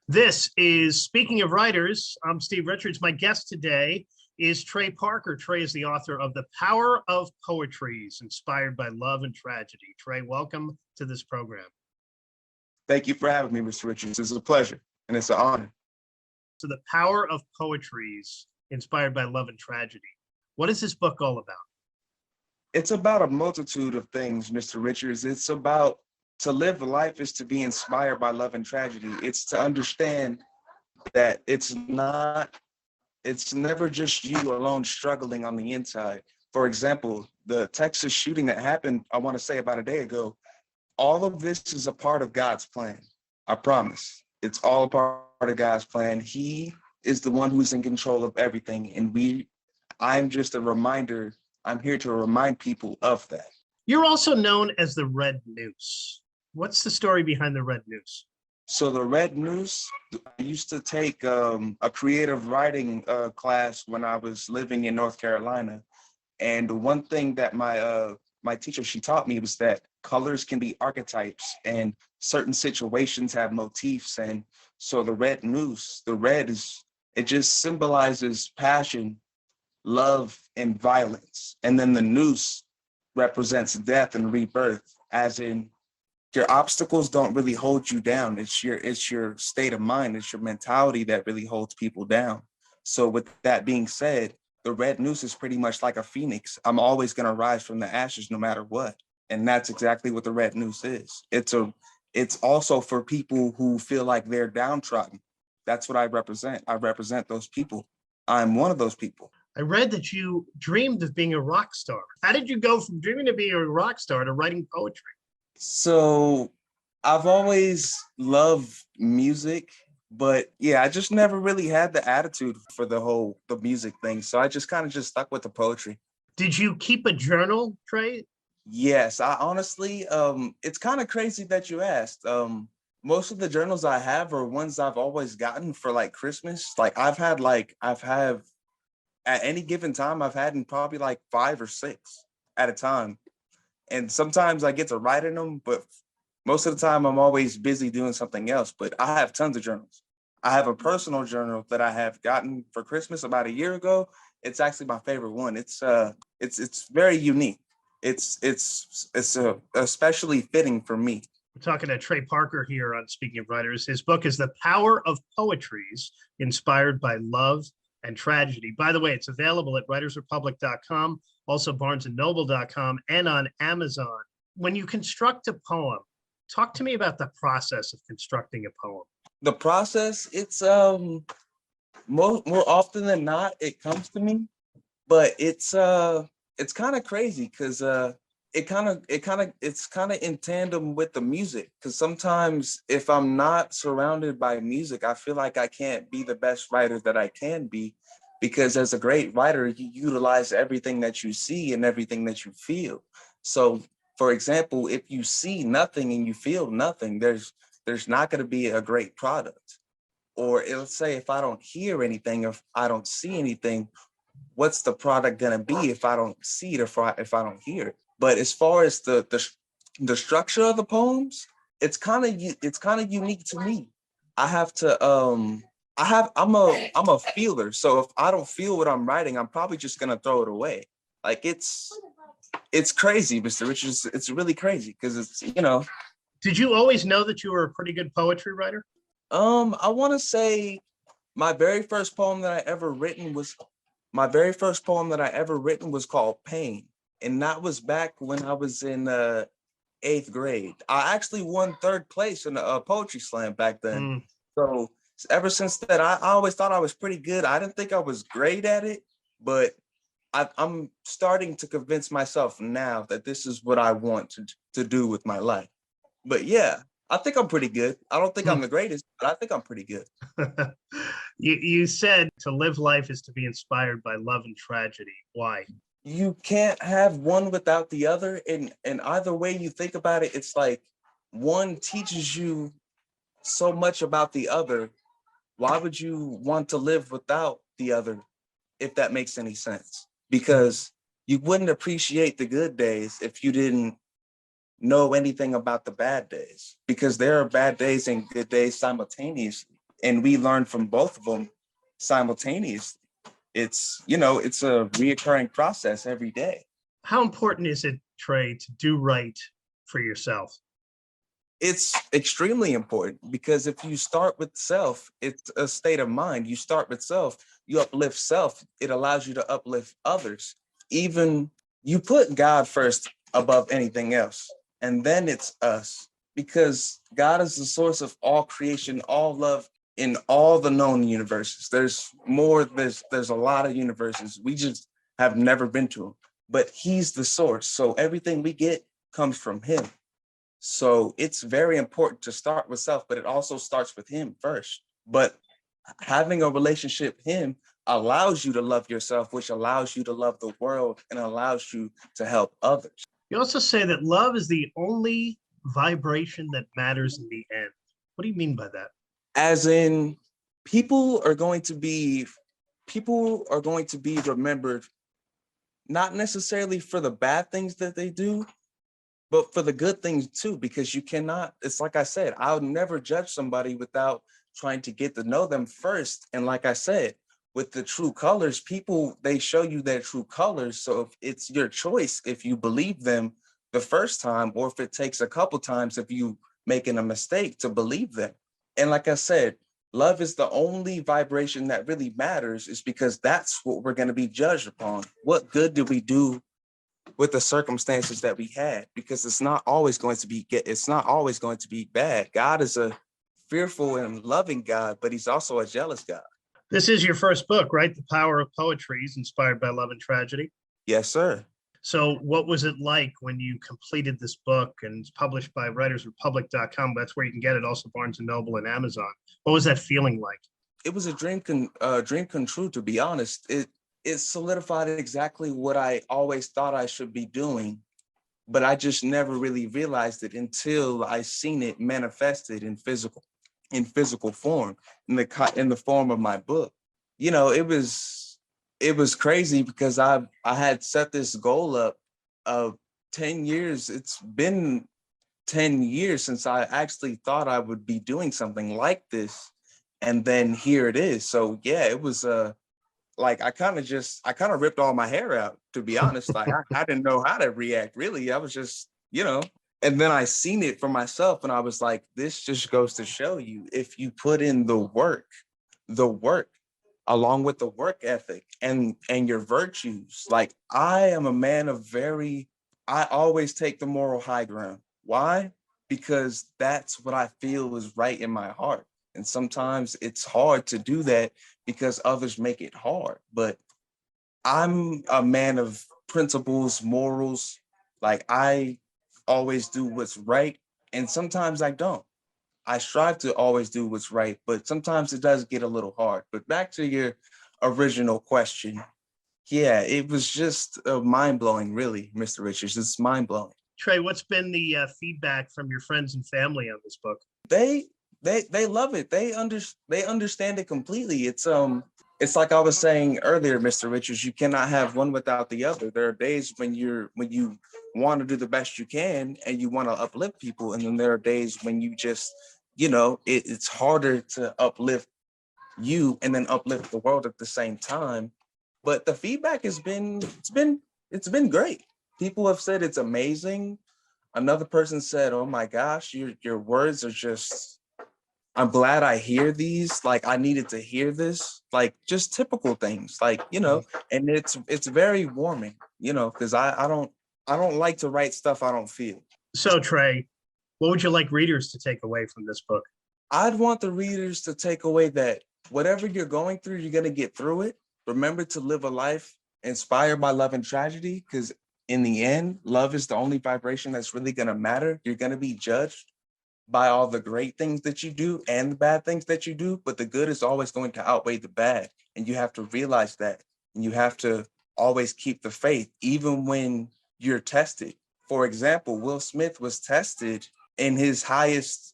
This is Speaking of Writers. I'm Steve Richards. My guest today is Trey Parker. Trey is the author of The Power of Poetries, inspired by love and tragedy. Trey, welcome to this program. Thank you for having me, Mr. Richards. It's a pleasure and it's an honor. So, The Power of Poetries, inspired by love and tragedy. What is this book all about? It's about a multitude of things, Mr. Richards. It's about to live life is to be inspired by love and tragedy. It's to understand that it's never just you alone struggling on the inside. For example, the Texas shooting that happened, I want to say about a day ago, all of this is a part of God's plan. I promise. It's all a part of God's plan. He is the one who's in control of everything. And I'm just a reminder. I'm here to remind people of that. You're also known as the Red Noose. What's the story behind the Red Noose? So the Red Noose, I used to take a creative writing class when I was living in North Carolina. And one thing that my teacher, she taught me was that colors can be archetypes and certain situations have motifs. And so the Red Noose, it just symbolizes passion, love, and violence. And then the noose represents death and rebirth, as in your obstacles don't really hold you down. It's your state of mind, it's your mentality that really holds people down. So with that being said, the Red Noose is pretty much like a phoenix. I'm always going to rise from the ashes no matter what. And that's exactly what the Red Noose is. It's also for people who feel like they're downtrodden. That's what I represent. I represent those people. I'm one of those people. I read that you dreamed of being a rock star. How did you go from dreaming of being a rock star to writing poetry? So I've always loved music, but yeah, I just never really had the attitude for the music thing. So I just kind of just stuck with the poetry. Did you keep a journal, Trey? Yes, I honestly, it's kind of crazy that you asked. Most of the journals I have are ones I've always gotten for like Christmas. Like I've had at any given time, I've had in probably like 5 or 6 at a time. And sometimes I get to write in them, but most of the time I'm always busy doing something else. But I have tons of journals. I have a personal journal that I have gotten for Christmas about a year ago. It's actually my favorite one. It's very unique. It's especially fitting for me. We're talking to Trey Parker here on Speaking of Writers. His book is The Power of Poetries, inspired by love and tragedy. By the way, it's available at writersrepublic.com, also barnesandnoble.com, and on Amazon. When you construct a poem, talk to me about the process of constructing a poem. The process, it's more often than not, it comes to me, but it's kind of crazy because it's kind of in tandem with the music. Because sometimes if I'm not surrounded by music, I feel like I can't be the best writer that I can be. Because as a great writer, you utilize everything that you see and everything that you feel. So, for example, if you see nothing and you feel nothing, there's not going to be a great product. Or let's say if I don't hear anything, if I don't see anything, what's the product going to be if I don't see it, if I don't hear it? But as far as the structure of the poems, it's kind of unique to me. I have to I'm a feeler. So if I don't feel what I'm writing, I'm probably just gonna throw it away. Like it's crazy, Mr. Richards. It's really crazy because it's, Did you always know that you were a pretty good poetry writer? I want to say my very first poem that I ever written was called Pain. And that was back when I was in 8th grade. I actually won 3rd place in a poetry slam back then. So ever since that, I always thought I was pretty good. I didn't think I was great at it, but I'm starting to convince myself now that this is what I want to do with my life. But yeah, I think I'm pretty good. I don't think I'm the greatest, but I think I'm pretty good. You said to live life is to be inspired by love and tragedy. Why? You can't have one without the other. And either way you think about it, it's like one teaches you so much about the other. Why would you want to live without the other, if that makes any sense? Because you wouldn't appreciate the good days if you didn't know anything about the bad days, because there are bad days and good days simultaneously. and we learn from both of them simultaneously. It's a reoccurring process every day. How important is it, Trey, to do right for yourself? It's extremely important because if you start with self, it's a state of mind. You start with self, you uplift self, it allows you to uplift others. Even you put God first above anything else, and then it's us because God is the source of all creation, all love in all the known universes. There's more, there's a lot of universes. We just have never been to them, but he's the source. So everything we get comes from him. So it's very important to start with self, but it also starts with him first. But having a relationship with him allows you to love yourself, which allows you to love the world and allows you to help others. You also say that love is the only vibration that matters in the end. What do you mean by that? As in, people are going to be remembered not necessarily for the bad things that they do, but for the good things too, because you cannot, it's like I said, I'll never judge somebody without trying to get to know them first. And like I said, with the true colors, people, they show you their true colors. So if it's your choice, if you believe them the first time, or if it takes a couple times, if you making a mistake to believe them. And like I said, love is the only vibration that really matters, is because that's what we're going to be judged upon. What good did we do with the circumstances that we had? Because it's not always going to be bad. God is a fearful and loving God, but he's also a jealous God. This is your first book, right? The Power of Poetry is inspired by love and tragedy. Yes, sir. So what was it like when you completed this book, and it's published by writersrepublic.com? That's where you can get it. Also Barnes and Noble and Amazon. What was that feeling like? It was a dream come true, to be honest. It solidified exactly what I always thought I should be doing, but I just never really realized it until I seen it manifested in physical form, in the form of my book. You know, it was crazy because I had set this goal up of 10 years. It's been 10 years since I actually thought I would be doing something like this. And then here it is. So yeah, it was like I kind of ripped all my hair out, to be honest. Like I didn't know how to react, really. I was just, and then I seen it for myself and I was like, this just goes to show you, if you put in the work along with the work ethic and your virtues. Like I am a man of I always take the moral high ground. Why? Because that's what I feel is right in my heart. And sometimes it's hard to do that because others make it hard. But I'm a man of principles, morals. Like I always do what's right. And sometimes I don't. I strive to always do what's right, but sometimes it does get a little hard. But back to your original question. Yeah, it was just mind-blowing, really, Mr. Richards. It's mind-blowing. Trey, what's been the feedback from your friends and family on this book? They love it. They understand it completely. It's like I was saying earlier, Mr. Richards, you cannot have one without the other. There are days when you want to do the best you can and you want to uplift people, and then there are days when you just, it's harder to uplift you and then uplift the world at the same time. But the feedback has been it's been great. People have said it's amazing. Another person said, "Oh my gosh, your words are just, I'm glad I hear these. Like I needed to hear this." Like just typical things, like, and it's very warming, because I don't like to write stuff I don't feel. So Trey, what would you like readers to take away from this book? I'd want the readers to take away that whatever you're going through, you're going to get through it. Remember to live a life inspired by love and tragedy, because in the end, love is the only vibration that's really going to matter. You're going to be judged by all the great things that you do and the bad things that you do, but the good is always going to outweigh the bad. And you have to realize that. And you have to always keep the faith, even when you're tested. For example, Will Smith was tested at his highest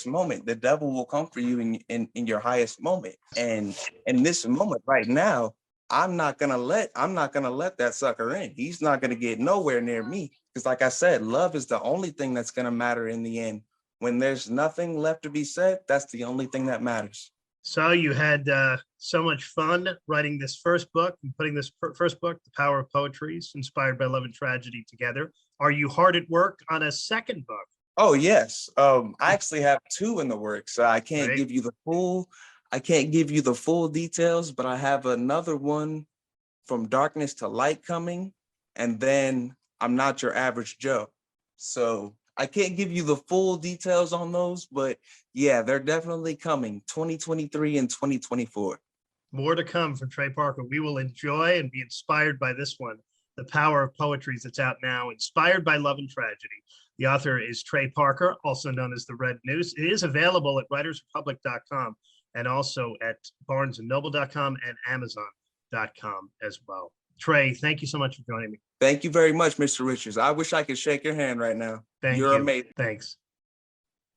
moment. The devil will come for you in your highest moment. And in this moment right now, I'm not gonna let that sucker in. He's not gonna get nowhere near me. Because like I said, love is the only thing that's gonna matter in the end. when there's nothing left to be said, that's the only thing that matters. So you had so much fun writing this first book and putting this first book, The Power of Poetries, Inspired by Love and Tragedy, together. Are you hard at work on a second book? Oh yes, I actually have two in the works. I can't give you the full details, but I have another one, From Darkness to Light, coming, and then I'm Not Your Average Joe. So I can't give you the full details on those, but yeah, they're definitely coming 2023 and 2024. More to come from Trey Parker. We will enjoy and be inspired by this one, The Power of Poetries, that's out now, Inspired by Love and Tragedy. The author is Trey Parker, also known as the Red Noose. It is available at writersrepublic.com and also at barnesandnoble.com and amazon.com as well. Trey, thank you so much for joining me. Thank you very much, Mr. Richards. I wish I could shake your hand right now. You're amazing. Thanks.